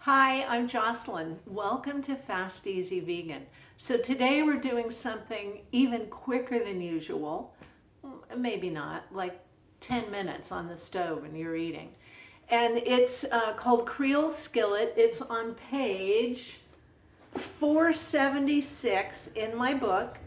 Hi, I'm Jocelyn. Welcome to Fast Easy Vegan. So today we're doing something even quicker than usual. Maybe not, like 10 minutes on the stove and you're eating. And it's called Creole Skillet. It's on page 476 in my book.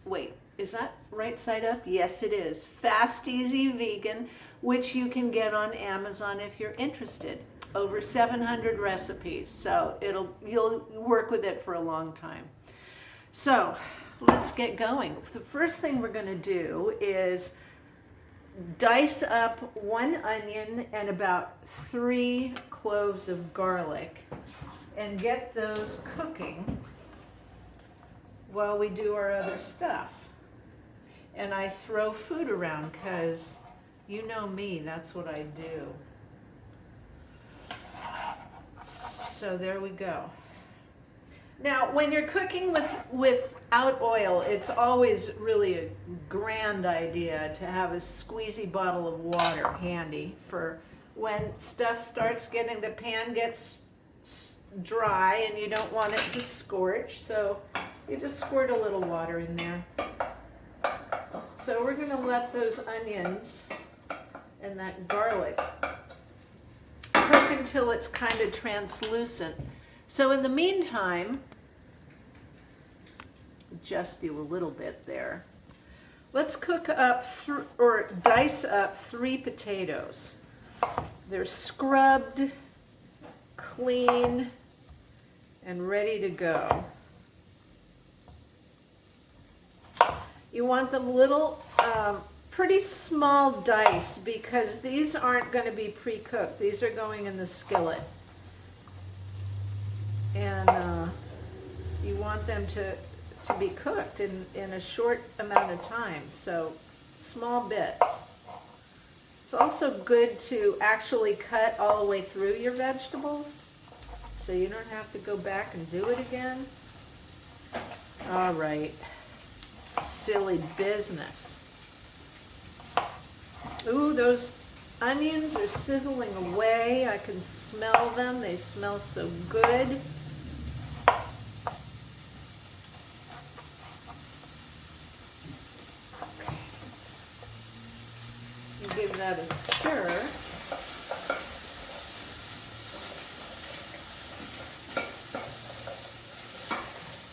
Wait, is that right side up? Yes, it is. Fast Easy Vegan, which you can get on Amazon if you're interested. Over 700 recipes, so you'll work with it for a long time. So let's get going. The first thing we're going to do is dice up 1 onion and about 3 cloves of garlic and get those cooking while we do our other stuff. And I throw food around because you know me, that's what I do. So there we go. Now, when you're cooking without oil, it's always really a grand idea to have a squeezy bottle of water handy for when stuff starts getting, the pan gets dry and you don't want it to scorch. So you just squirt a little water in there. So we're going to let those onions and that garlic cook until it's kind of translucent. So in the meantime, adjust you a little bit there. Let's cook up or dice up 3 potatoes. They're scrubbed, clean, and ready to go. You want them little, pretty small dice because these aren't going to be pre-cooked. These are going in the skillet. And you want them to be cooked in a short amount of time, so small bits. It's also good to actually cut all the way through your vegetables so you don't have to go back and do it again. All right, silly business. Ooh, those onions are sizzling away. I can smell them. They smell so good. Give that a stir.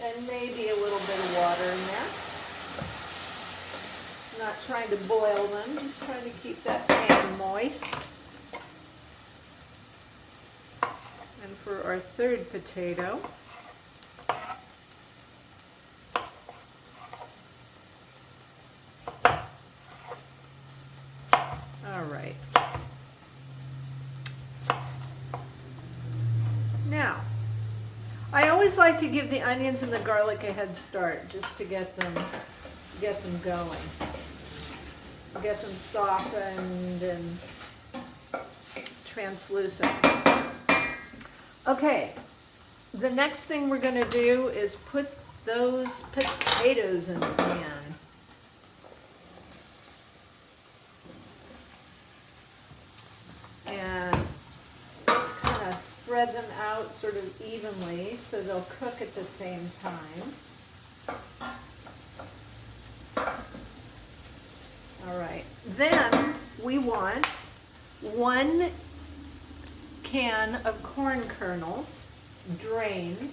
And maybe a little bit of water in there. Not trying to boil them, just trying to keep that pan moist. And for our third potato, all right. Now, I always like to give the onions and the garlic a head start just to get them going. Get them softened and translucent. Okay, the next thing we're going to do is put those potatoes in the pan. And let's kind of spread them out sort of evenly so they'll cook at the same time. All right, then we want 1 can of corn kernels, drained.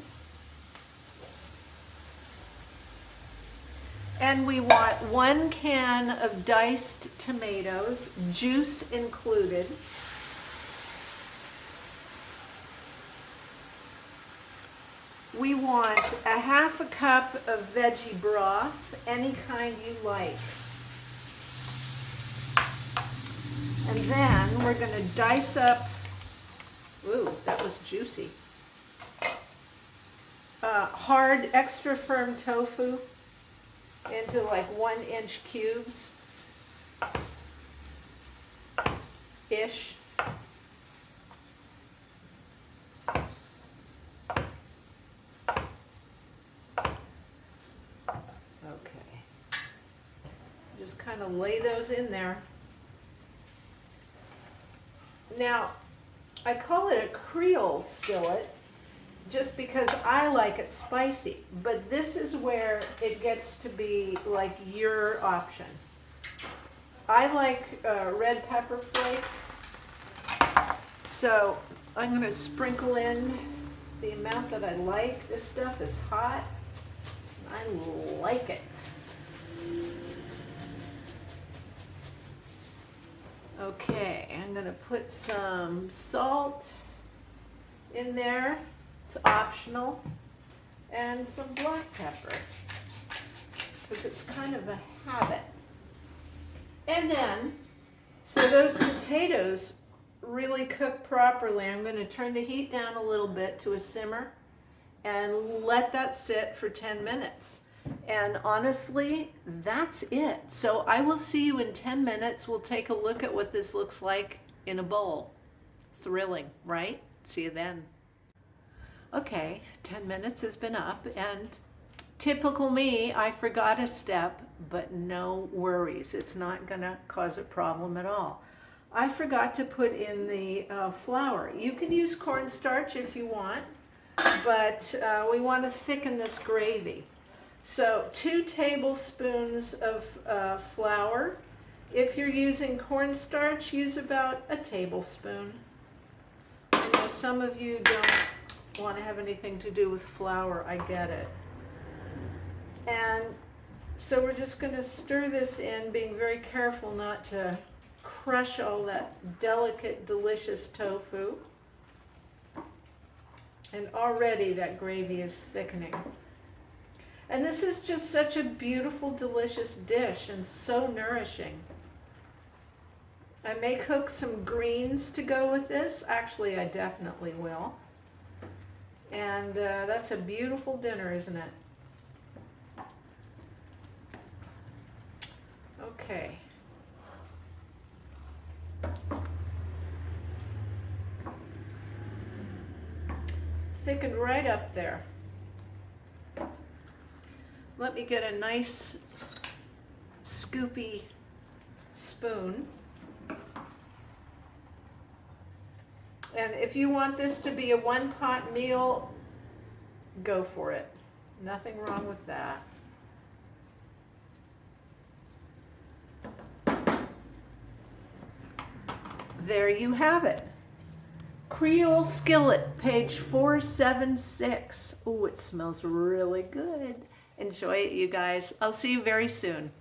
And we want 1 can of diced tomatoes, juice included. We want a 1/2 cup of veggie broth, any kind you like. And then we're going to dice up, ooh, that was juicy, hard, extra firm tofu into like 1-inch cubes ish. Okay. Just kind of lay those in there. Now, I call it a Creole skillet just because I like it spicy. But this is where it gets to be like your option. I like red pepper flakes, so I'm going to sprinkle in the amount that I like. This stuff is hot. I like it. Okay, I'm going to put some salt in there. It's optional. And some black pepper, because it's kind of a habit. And then, so those potatoes really cook properly, I'm going to turn the heat down a little bit to a simmer and let that sit for 10 minutes. And honestly, that's it. So I will see you in 10 minutes. We'll take a look at what this looks like in a bowl. Thrilling, right? See you then. Okay, 10 minutes has been up, and typical me, I forgot a step, but no worries. It's not going to cause a problem at all. I forgot to put in the flour. You can use cornstarch if you want, but we want to thicken this gravy. So 2 tablespoons of flour. If you're using cornstarch, use about a tablespoon. I know some of you don't want to have anything to do with flour. I get it. And so we're just going to stir this in, being very careful not to crush all that delicate, delicious tofu. And already that gravy is thickening. And this is just such a beautiful, delicious dish and so nourishing. I may cook some greens to go with this. Actually, I definitely will. And that's a beautiful dinner, isn't it? Okay. Thickened right up there. Let me get a nice scoopy spoon. And if you want this to be a one-pot meal, go for it. Nothing wrong with that. There you have it. Creole Skillet, page 476. Oh, it smells really good. Enjoy it, you guys. I'll see you very soon.